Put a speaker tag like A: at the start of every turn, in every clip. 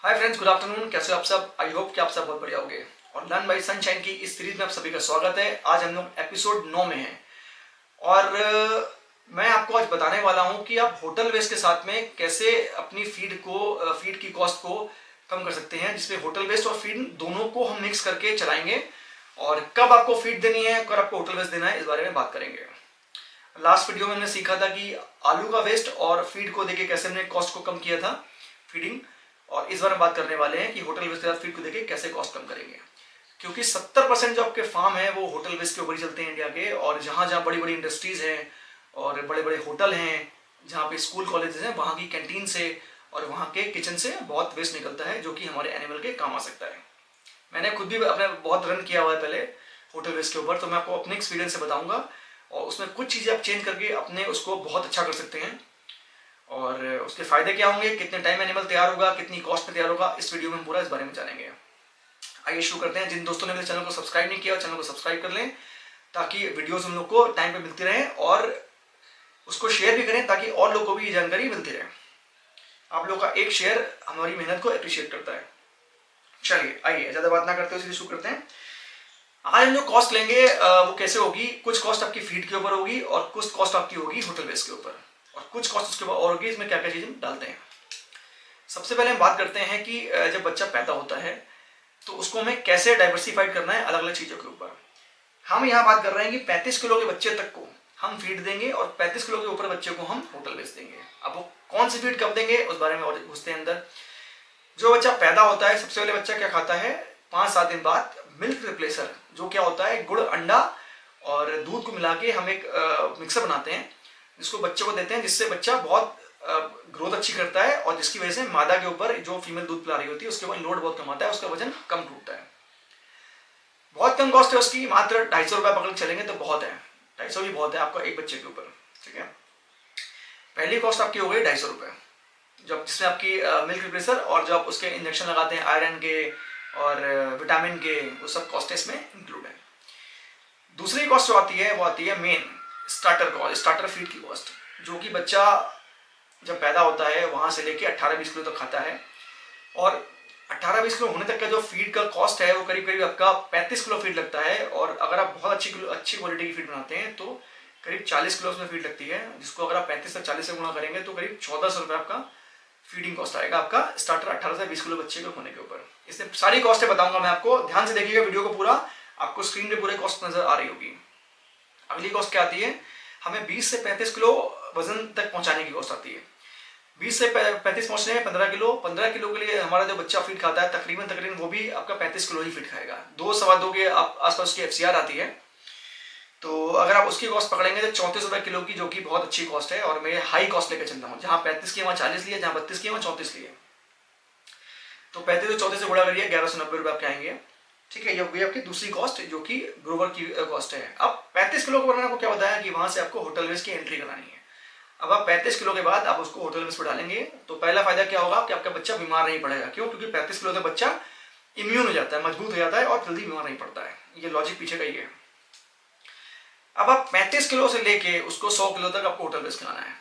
A: Hi friends, good afternoon. कैसे हो आप सब? आई होप कि आप सब बहुत बढ़िया होंगे। और लर्न बाय सनशाइन की इस सीरीज में आप सभी का स्वागत है। आज हम लोग एपिसोड 9 में हैं और मैं आपको आज बताने वाला हूं कि आप होटल वेस्ट के साथ में कैसे अपनी फीड की कॉस्ट को कम कर सकते हैं, जिसमें होटल वेस्ट और फीड दोनों को हम मिक्स करके चलाएंगे। और कब आपको फीड देनी है, कब आपको होटल वेस्ट देना है, इस बारे में बात करेंगे। लास्ट वीडियो में हमने सीखा था कि आलू का वेस्ट और फीड को देके कैसे हमने कॉस्ट को कम किया था, फीडिंग। और इस बार हम बात करने वाले हैं कि होटल वेस्ट के साथ फीड को देके कैसे कॉस्ट कम करेंगे, क्योंकि 70% जो आपके फार्म है वो होटल वेस्ट के ऊपर ही चलते हैं इंडिया के। और जहाँ जहाँ बड़ी बड़ी इंडस्ट्रीज हैं और बड़े बड़े होटल हैं, जहाँ पे स्कूल कॉलेजेस हैं, वहाँ की कैंटीन से और वहाँ के किचन से बहुत वेस्ट निकलता है जो कि हमारे एनिमल के काम आ सकता है। मैंने खुद भी अपने बहुत रन किया हुआ है पहले होटल वेस्ट के ऊपर, तो मैं आपको अपने एक्सपीरियंस से बताऊंगा और उसमें कुछ चीज़ें आप चेंज करके अपने उसको बहुत अच्छा कर सकते हैं। और उसके फायदे क्या होंगे, कितने टाइम एनिमल तैयार होगा, कितनी कॉस्ट में तैयार होगा, इस वीडियो में हम पूरा इस बारे में जानेंगे। आइए शुरू करते हैं। जिन दोस्तों ने मेरे चैनल को सब्सक्राइब नहीं किया, चैनल को सब्सक्राइब कर लें ताकि वीडियोस हम लोग को टाइम पे मिलती रहे, और उसको शेयर भी करें ताकि और लोगों को भी ये जानकारी मिलती रहे। आप लोगों का एक शेयर हमारी मेहनत को अप्रिशिएट करता है। चलिए आइए ज़्यादा बात ना करते हुए सीधे शुरू करते हैं। आज हम जो कॉस्ट लेंगे वो कैसे होगी। कुछ कॉस्ट आपकी फीड के ऊपर होगी और कुछ कॉस्ट आपकी होगी होटल वेस्ट के ऊपर, और कुछ कॉस्ट उसके ऊपर और होगी। इसमें क्या क्या चीज़ें डालते हैं। सबसे पहले हम बात करते हैं कि जब बच्चा पैदा होता है तो उसको हमें कैसे डाइवर्सिफाइड करना है अलग अलग चीज़ों के ऊपर। हम यहाँ बात कर रहे हैं कि 35 किलो के बच्चे तक को हम फीड देंगे और 35 किलो के ऊपर बच्चे को हम होटल वेस्ट देंगे। अब वो कौन सी फीड कब देंगे उस बारे में और घुसते हैं अंदर। जो बच्चा पैदा होता है सबसे पहले बच्चा क्या खाता है, 5-7 दिन बाद मिल्क रिप्लेसर, जो क्या होता है गुड़, अंडा और दूध को मिला के हम एक मिक्सर बनाते हैं जिसको बच्चे को देते हैं, जिससे बच्चा बहुत ग्रोथ अच्छी करता है और जिसकी वजह से मादा के ऊपर जो फीमेल दूध पिला रही होती है उसके ऊपर लोड बहुत कम आता है, उसका वजन कम टूटता है। बहुत कम कॉस्ट है उसकी, मात्र 250 रुपये पकड़ चलेंगे तो बहुत है। 250 भी बहुत है आपका एक बच्चे के ऊपर, ठीक है। पहली कॉस्ट आपकी हो गई 250 रुपये, जब जिसमें आपकी मिल्क रिप्लेसर और जो आप उसके इंजेक्शन लगाते हैं आयरन के और विटामिन के, वो सब कॉस्ट इसमें इंक्लूड है। दूसरी कॉस्ट जो आती है वो आती है main starter cost, starter feed की कॉस्ट, जो कि बच्चा जब पैदा होता है वहां से लेके 18-20 किलो तक खाता है। और 18-20 किलो होने तक का जो फीड का कॉस्ट है वो करीब करीब आपका 35 किलो फीड लगता है। और अगर आप बहुत अच्छी क्वालिटी की फीड बनाते हैं तो करीब 40 किलो उसमें फीड लगती है, जिसको अगर आप 35 से 40 से गुणा करेंगे तो करीब 1400 रुपये आपका फीडिंग कॉस्ट आएगा आपका स्टार्टर 18 से 20 किलो बच्चे के होने के ऊपर। इसमें सारी कॉस्टें बताऊंगा मैं आपको, ध्यान से देखिएगा वीडियो को पूरा, आपको स्क्रीन पे पूरे कॉस्ट नजर आ रही होगी। अगली कॉस्ट क्या आती है, हमें 20 से 35 किलो वजन तक पहुंचाने की कॉस्ट आती है। 20 से 35 पहुंचने में 15 किलो के लिए हमारा जो बच्चा फीड खाता है तकरीबन वो भी आपका 35 किलो ही फीड खाएगा। 2-2.25 के आसपास की FCR आती है। तो अगर आप उसकी कॉस्ट पकड़ेंगे तो 34 रुपये किलो की, जो कि बहुत अच्छी कॉस्ट है। और मैं हाई कॉस्ट लेकर चलता हूँ, जहाँ 35 की वहाँ 40 लिए, जहाँ 32 की वहाँ 34 लिए। तो 35 और 34 से गुणा करिए, 1190 रुपये आपके आएंगे, ठीक है। ये आपकी दूसरी कॉस्ट जो कि ग्रोवर की कॉस्ट है। अब 35 किलो को बनाना को क्या बताया कि वहां से आपको होटल वेस्ट की एंट्री करानी है। अब आप 35 किलो के बाद आप उसको होटल वेस्ट में डालेंगे तो पहला फायदा क्या होगा कि आपका बच्चा बीमार नहीं पड़ेगा। क्यों? क्योंकि 35 किलो से बच्चा इम्यून हो जाता है, मजबूत हो जाता है और जल्दी बीमार नहीं पड़ता है। ये लॉजिक पीछे का ही है। अब आप 35 किलो से लेके उसको 100 किलो तक आपको होटल वेस्ट खिलाना है।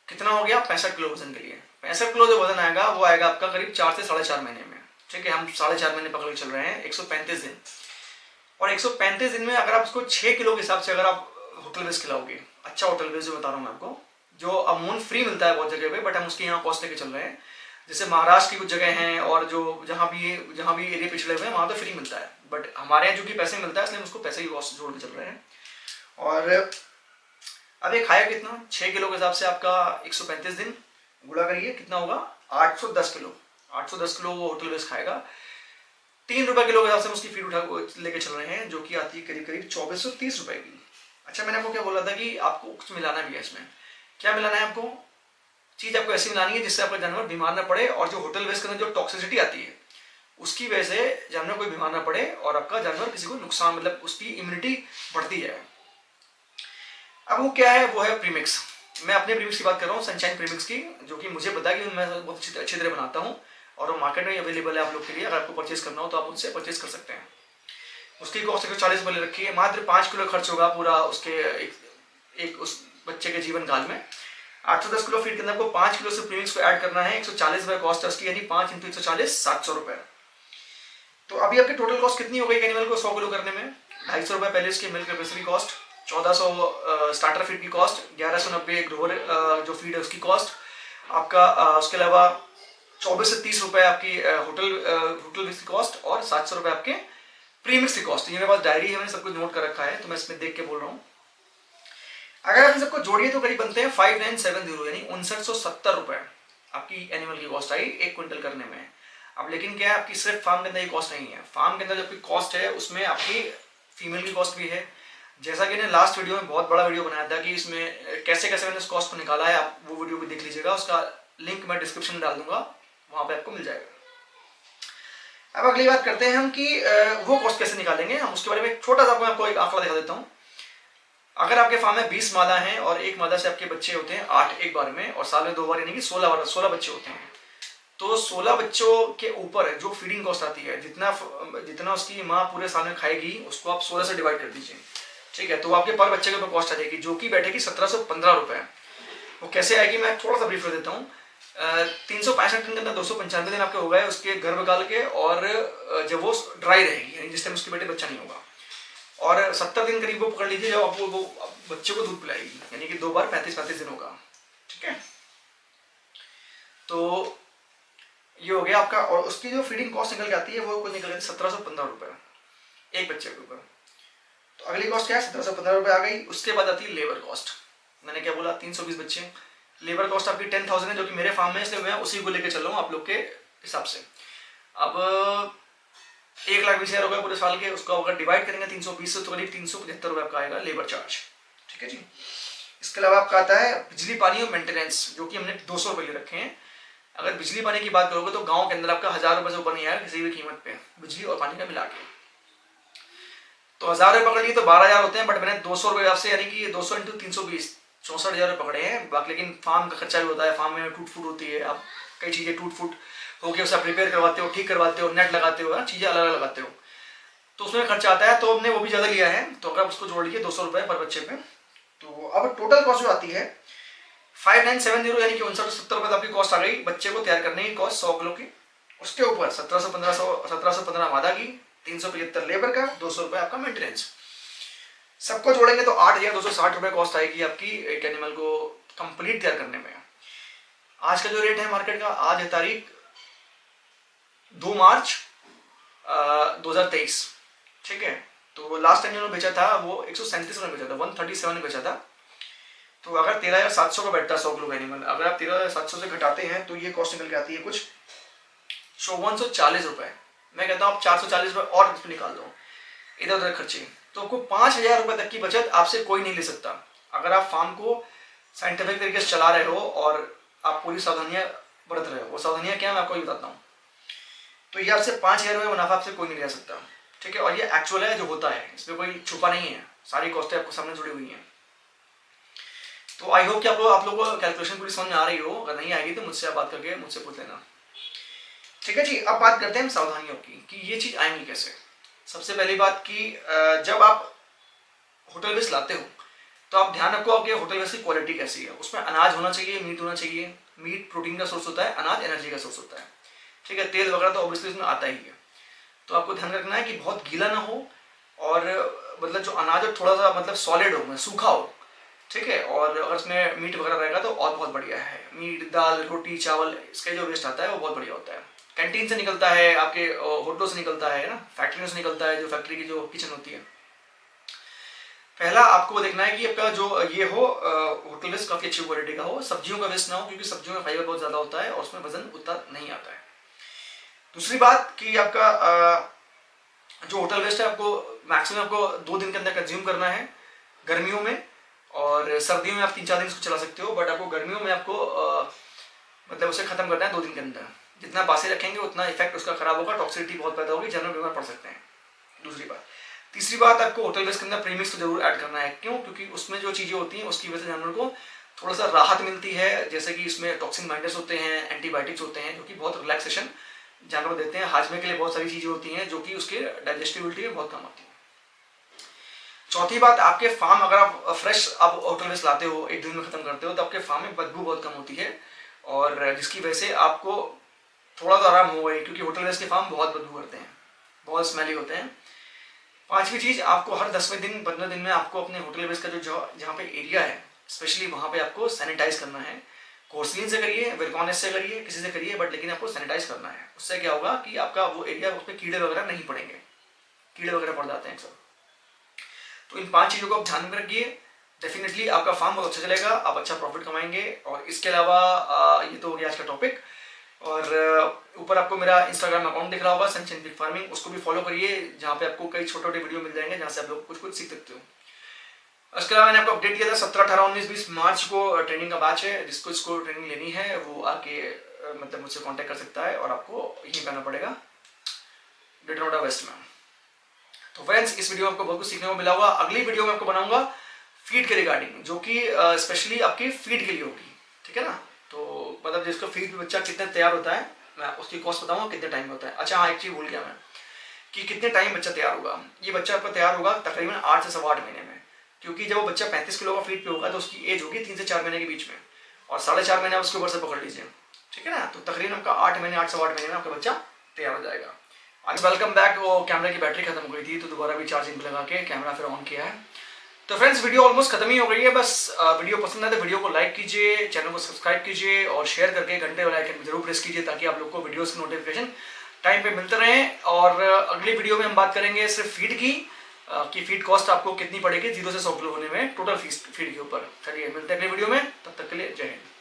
A: कितना हो गया? 65 किलो वजन के लिए। 65 किलो जो वजन आएगा वो आएगा आपका करीब 4 से 4.5 महीने में, ठीक है। हम 4.5 महीने पकड़ के चल रहे हैं, 135 दिन। और 135 दिन में अगर आप उसको 6 किलो के हिसाब से अगर आप होटल वेस्ट खिलाओगे, अच्छा होटल वेस्ट जो बता रहा हूँ मैं आपको, जो अमून फ्री मिलता है बहुत जगह पे, बट हम उसके यहाँ कॉस्ट लेके चल रहे हैं। जैसे महाराष्ट्र की कुछ जगह हैं और जो जहाँ भी एरिया पिछड़े हुए हैं वहाँ तो फ्री मिलता है, बट हमारे यहाँ जो कि पैसे मिलता है इसलिए हम उसको पैसे की कॉस्ट जोड़ के चल रहे हैं। और अब ये खाया कितना, 6 किलो के हिसाब से आपका 135 दिन गुणा करिए, कितना होगा? 810 किलो। 810 किलो वो होटल वेस्ट खाएगा। 3 रुपए किलो के हिसाब से हम उसकी फीड उठा लेके चल रहे हैं, जो कि आती है करीब करीब 2430 रुपए की। अच्छा, मैंने आपको क्या बोला था कि आपको कुछ मिलाना भी है इसमें। क्या मिलाना है आपको? चीज आपको ऐसी मिलानी है जिससे आपका जानवर बीमार ना पड़े, और जो होटल वेस्ट के अंदर जो टॉक्सिसिटी आती है उसकी वजह से जानवर कोई बीमार ना पड़े और आपका जानवर किसी को नुकसान, मतलब उसकी इम्यूनिटी बढ़ती जाए। अब वो क्या है? वो है प्रीमिक्स। मैं अपने प्रीमिक्स की बात कर रहा हूँ, सनशाइन प्रीमिक्स की, जो कि मुझे पता है कि मैं बहुत अच्छी तरह बनाता हूँ और वो मार्केट में अवेलेबल है आप लोग के लिए। अगर आपको परचेज करना हो तो आप उनसे परचेज कर सकते हैं। उसकी कॉस्ट 140 रुपये रखी है। मात्र 5 किलो खर्च होगा पूरा उसके एक उस बच्चे के जीवन काल में। 810 किलो फीड के अंदर आपको 5 किलो से प्रीमिक्स को ऐड करना है। 140 रुपए कॉस्ट है उसकी, यानी 5 इंटू 140 700 रुपए। तो अभी आपकी टोटल कॉस्ट कितनी हो गई एनिमल को 100 किलो करने में? 250 रुपए पहले इसकी मिल्क रिप्लेसर की कॉस्ट, 1400 स्टार्टर फीड की कॉस्ट, 1190 ग्रोवर जो फीड है उसकी कॉस्ट आपका, उसके अलावा 24 से 30 रुपए आपकी होटल मिक्स की कॉस्ट और 700 रुपए आपके प्रीमिक्स की कॉस्ट। ये मेरे पास डायरी है, मैंने सब कुछ नोट कर रखा है, तो मैं इसमें देख के बोल रहा हूँ। अगर आप इन सबको जोड़िए तो करीब बनते हैं 5970, यानी 5970 रुपए आपकी एनिमल की कॉस्ट आई 1 क्विंटल करने में। अब लेकिन क्या है, आपकी सिर्फ फार्म के अंदर ये कॉस्ट नहीं है। फार्म के अंदर जो आपकी कॉस्ट है उसमें आपकी फीमेल की कॉस्ट भी है। जैसा कि मैंने लास्ट वीडियो में बहुत बड़ा वीडियो बनाया था कि इसमें कैसे कैसे मैंने इस कॉस्ट को निकाला है, आप वो वीडियो भी देख लीजिएगा, उसका लिंक मैं डिस्क्रिप्शन में डाल दूंगा, वहां पे आपको मिल जाएगा। अब अगली बात करते हैं हम कि वो कॉस्ट कैसे निकालेंगे। हम उसके बारे में छोटा सा आपको एक आंकड़ा दिखा देता हूँ। अगर आपके फार्म में 20 मादा हैं और एक मादा से आपके बच्चे होते हैं 8 एक बार में, और साल में 2 बार, यानी कि 16 बच्चे होते हैं, तो 16 बच्चों के ऊपर जो फीडिंग कॉस्ट आती है, जितना उसकी माँ पूरे साल में खाएगी उसको आप 16 से डिवाइड कर दीजिए, ठीक है। तो आपके पर बच्चे के ऊपर कॉस्ट आ जाएगी, जो कि बैठेगी 1715 रुपए। वो कैसे आएगी मैं थोड़ा सा ब्रीफ कर देता हूँ। 365 दिन के अंदर 295 दिन आपके हो गए उसके गर्भकाल के, और जब वो ड्राई रहेगी, यानी जिस टाइम उसके बेटे बच्चा नहीं होगा, और 70 दिन करीब वो पकड़ लीजिए जब आपको वो बच्चे को दूध पिलाएगी, यानी कि 2 बार 35 दिन होगा, ठीक है। तो ये हो गया आपका, और उसकी जो फीडिंग कॉस्ट निकल के आती है वो कुछ निकल जाती है 1715 रुपए एक बच्चे के ऊपर। तो अगली कॉस्ट क्या है, 1715 रुपए आ गई। उसके बाद आती है लेबर कॉस्ट। मैंने क्या बोला, 320 बच्चे, लेबर कॉस्ट आपकी 10,000 है, जो कि मेरे फार्म में, इसलिए मैं उसी को लेकर चल रहा हूँ आप लोग के हिसाब से। अब 1,20,000 रुपए पूरे साल के, उसको अगर डिवाइड करेंगे 320 से तो करीब 375 रुपए आपका आएगा लेबर चार्ज, ठीक है जी। इसके अलावा आपका आता है बिजली पानी और मेंटेनेंस, जो कि हमने 200 रुपए ले रखे हैं। अगर बिजली पानी की बात करोगे तो गांव के अंदर आपका 1000 रुपए से ऊपर नहीं आएगा किसी भी कीमत पे, बिजली और पानी का मिला के। तो 1000 रुपए पकड़ लिए तो 12,000 होते हैं, बट मैंने 200 रुपए आपसे, यानी कि 200 इंटू 320 64,000 रुपए पकड़े हैं। बाकी लेकिन फार्म का खर्चा भी होता है, फार्म में टूट फूट होती है, आप कई चीजें टूट फूट होकर उसे प्रिपेयर करवाते हो, ठीक करवाते हो, नेट लगाते हो, चीजें अलग अलग लगाते हो, तो उसमें खर्चा आता है। तो हमने वो भी ज्यादा लिया है, तो अगर उसको जोड़ लीजिए 200 रुपए पर बच्चे पे, तो अब टोटल कॉस्ट जो आती है 5970, यानी कि 5970 रुपए आपकी कॉस्ट आ गई बच्चे को तैयार करने की कॉस्ट 100 किलो की। उसके ऊपर 1715 मादा की, 375 लेबर का, 200 रुपए आपका मेंटेनेंस। सबको जोड़ेंगे तो 8,260 रुपए कॉस्ट आएगी आपकी एक एनिमल को कंप्लीट तैयार करने में। आज का जो रेट है मार्केट का, आज है तारीख 2 मार्च 2023, ठीक है। तो लास्ट टाइम उन्होंने बेचा था वो 137 में बेचा था, 137 में बेचा था। तो अगर 13,700 का बैठता है 100 किलो का एनिमल, अगर आप 13,700 से घटाते हैं तो ये कॉस्ट निकल के आती है कुछ 5440 रुपए। मैं कहता हूँ आप 440 रुपए और इस पर निकाल दो इधर उधर खर्चे, तो आपको 5,000 रुपए तक की बचत आपसे कोई नहीं ले सकता। अगर आप फार्म को साइंटिफिक तरीके से चला रहे हो और आप पूरी सावधानियां बरत रहे हो, वो सावधानियां क्या मैं आपको बताता हूँ, तो ये आपसे 5,000 रुपए मुनाफा आपसे कोई नहीं ले सकता, ठीक है। और ये एक्चुअल है जो होता है, इसमें कोई छुपा नहीं है, सारी कॉस्टें आपको सामने जुड़ी हुई हैं। तो आई होप कि आप लोगों को कैलकुलेशन पूरी समझ में आ रही हो। अगर नहीं आएगी तो मुझसे आप बात करके मुझसे पूछ लेना, ठीक है जी। अब बात करते हैं सावधानियों की कि ये चीज आएंगी कैसे। सबसे पहली बात कि जब आप होटल वेस्ट लाते हो तो आप ध्यान रखो कि होटल वेस्ट की क्वालिटी कैसी है। उसमें अनाज होना चाहिए, मीट होना चाहिए। मीट प्रोटीन का सोर्स होता है, अनाज एनर्जी का सोर्स होता है, ठीक है। तेल वगैरह तो ऑब्वियसली उसमें आता ही है। तो आपको ध्यान रखना है कि बहुत गीला ना हो, और मतलब जो अनाज है थोड़ा सा मतलब सॉलिड हो, सूखा हो, ठीक है। और अगर उसमें मीट वगैरह रहेगा तो और बहुत बढ़िया है। मीट, दाल, रोटी, चावल, इसका जो वेस्ट आता है वो बहुत बढ़िया होता है। कैंटीन से निकलता है, आपके होटलों से निकलता है ना, फैक्ट्रियों से निकलता है, जो फैक्ट्री की जो किचन होती है। पहला आपको देखना है कि आपका जो ये हो होटल वेस्ट काफी अच्छी क्वालिटी का हो, सब्जियों का वेस्ट ना हो, क्योंकि सब्जियों में फाइबर बहुत ज्यादा होता है और उसमें वजन उतना नहीं आता है। दूसरी बात कि आपका जो होटल वेस्ट है आपको मैक्सिमम आपको 2 दिन के अंदर कंज्यूम करना है गर्मियों में, और सर्दियों में आप 3-4 दिन इसको चला सकते हो, बट आपको गर्मियों में आपको मतलब उसे खत्म करना है 2 दिन के अंदर। जितना बासी रखेंगे उतना इफेक्ट उसका खराब होगा, टॉक्सिसिटी बहुत पैदा होगी, जानवर बीमार पड़ सकते हैं। दूसरी बात। तीसरी बात, आपको होटल वेस्ट के अंदर प्रीमिक्स तो जरूर ऐड करना है। क्यों? क्योंकि उसमें जो चीजें होती हैं उसकी वजह से जानवर को थोड़ा सा राहत मिलती है, जैसे कि इसमें टॉक्सिन बाइंडर्स होते हैं, एंटीबायोटिक्स होते हैं, जो कि बहुत रिलैक्सेशन जानवर देते हैं। हाजमे के लिए बहुत सारी चीजें होती हैं जो कि उसके डाइजेस्टिबिलिटी में बहुत काम आती है। चौथी बात, आपके फार्म अगर आप फ्रेश आप होटल वेस्ट लाते हो, एक दिन में खत्म करते हो, तो आपके फार्म में बदबू बहुत कम होती है और जिसकी वजह से आपको थोड़ा तो आराम होगा ही, क्योंकि होटल वेस्ट के फार्म बहुत बदबू करते हैं, बहुत स्मेली होते हैं। पांचवी चीज, आपको हर 10वें दिन 15 दिन में आपको अपने होटल वेस्ट का जो जहाँ पे एरिया है स्पेशली वहाँ पे आपको सैनिटाइज करना है। कोर्सलिन से करिए, विरकॉनेस से करिए, किसी से करिए, बट लेकिन आपको सैनिटाइज करना है। उससे क्या होगा कि आपका वो एरिया, उस पर कीड़े वगैरह नहीं पड़ेंगे, कीड़े वगैरह पड़ जाते हैं सब। तो इन 5 चीज़ों को आप ध्यान में रखिए, डेफिनेटली आपका फार्म बहुत अच्छा चलेगा, आप अच्छा प्रॉफिट कमाएंगे। और इसके अलावा ये तो हो गया आज का टॉपिक। और ऊपर आपको मेरा इंस्टाग्राम अकाउंट दिख रहा होगा, सनशाइन पिग फार्मिंग, उसको भी फॉलो करिए, जहाँ पे आपको कई छोटे छोटे वीडियो मिल जाएंगे जहाँ से आप लोग कुछ कुछ सीख सकते हो। उसके अलावा मैंने आपको अपडेट किया था 17, 18, 19, 20 मार्च को ट्रेनिंग का बैच है। जिसको इसको ट्रेनिंग लेनी है वो आके मतलब मुझसे कांटेक्ट कर सकता है और आपको यहीं करना पड़ेगा, ग्रेटर नोएडा वेस्ट में। तो फ्रेंड्स, इस वीडियो में आपको बहुत कुछ सीखने को मिला होगा। अगली वीडियो में आपको बनाऊंगा फीड के रिगार्डिंग, जो कि स्पेशली आपकी फीड के लिए होगी, ठीक है ना। तो मतलब जिसको फीड पे बच्चा कितने तैयार होता है, मैं उसकी कॉस्ट बताऊंगा कितने टाइम में होता है। अच्छा हाँ, एक चीज भूल गया मैं, कि कितने टाइम बच्चा तैयार होगा। ये बच्चा आपका तैयार होगा तकरीबन 8 से 8.25 महीने में, क्योंकि जब वो बच्चा 35 किलो का फीड पे होगा तो उसकी एज होगी 3 से 4 महीने के बीच में, और 4.5 महीने उसके ऊपर से पकड़ लीजिए, ठीक है ना। तो तकरीबन आपका 8 महीने, 8 से 8 महीने में आपका बच्चा तैयार हो जाएगा। आज वेलकम बैक। वो कैमरे की बैटरी खत्म हो गई थी तो दोबारा भी चार्जिंग लगा के कैमरा फिर ऑन किया है। तो फ्रेंड्स, वीडियो ऑलमोस्ट खत्म ही हो गई है। बस वीडियो पसंद आए तो वीडियो को लाइक कीजिए, चैनल को सब्सक्राइब कीजिए और शेयर करके घंटे वाला आइकन जरूर प्रेस कीजिए, ताकि आप लोग को वीडियोस की नोटिफिकेशन टाइम पे मिलते रहें। और अगली वीडियो में हम बात करेंगे सिर्फ फीड की, कि फीड कॉस्ट आपको कितनी पड़ेगी 0 से 100 किलो होने में, टोटल फीड के ऊपर। चलिए मिलते हैं अगली वीडियो में, तब तक के लिए जय हिंद।